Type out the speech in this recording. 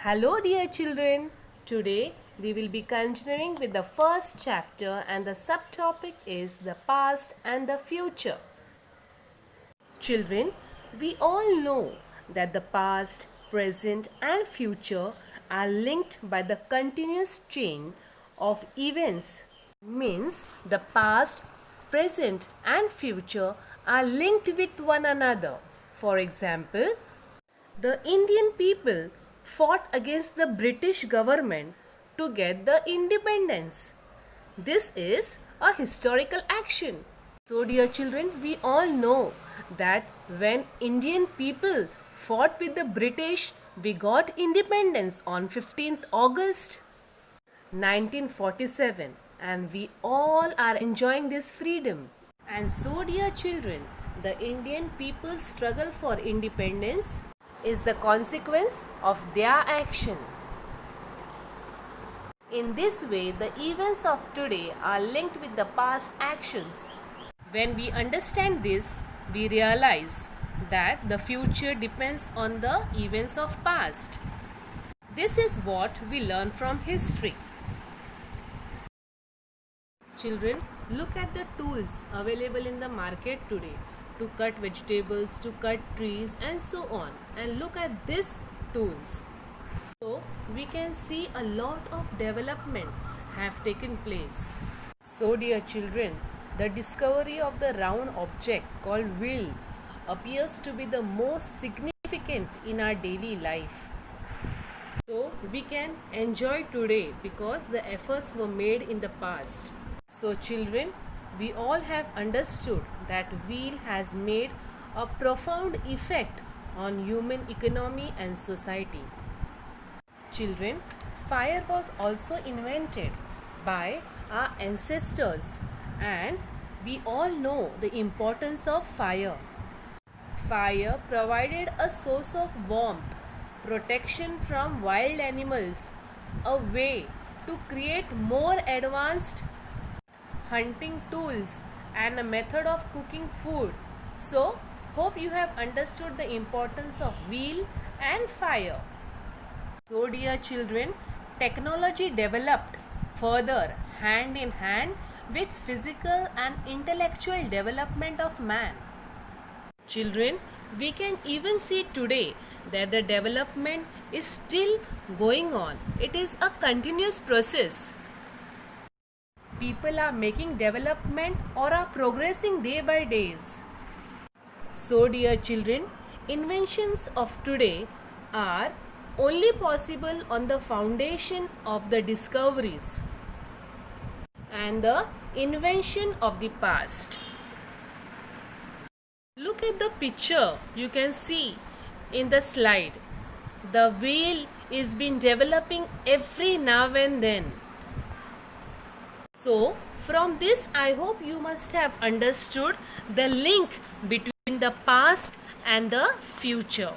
Hello, dear children. Today we will be continuing with the first chapter, and the subtopic is the past and the future. Children, we all know that the past, present, and future are linked by the continuous chain of events. Means the past, present, and future are linked with one another. For example, the Indian people fought against the British government to get the independence. This is a historical action. So, dear children, we all know that when Indian people fought with the British, we got independence on 15th August 1947, and we all are enjoying this freedom. And so, dear children, the Indian people's struggle for independence is the consequence of their action. In this way, the events of today are linked with the past actions. When we understand this, we realize that the future depends on the events of past. This is what we learn from history. Children, look at the tools available in the market today to cut vegetables, to cut trees, and so on. And look at these tools. So we can see a lot of development have taken place. So, dear children, the discovery of the round object called wheel appears to be the most significant in our daily life. So we can enjoy today because the efforts were made in the past. So children, we all have understood that wheel has made a profound effect on human economy and society. Children, fire was also invented by our ancestors, and we all know the importance of fire. Fire provided a source of warmth, protection from wild animals, a way to create more advanced hunting tools, and a method of cooking food. So, hope you have understood the importance of wheel and fire. So, dear children, technology developed further hand in hand with physical and intellectual development of man. Children, we can even see today that the development is still going on. It is a continuous process. People are making development or are progressing day by days. So, dear children, inventions of today are only possible on the foundation of the discoveries and the invention of the past. Look at the picture you can see in the slide. The wheel is been developing every now and then. So, from this, I hope you must have understood the link between the past and the future.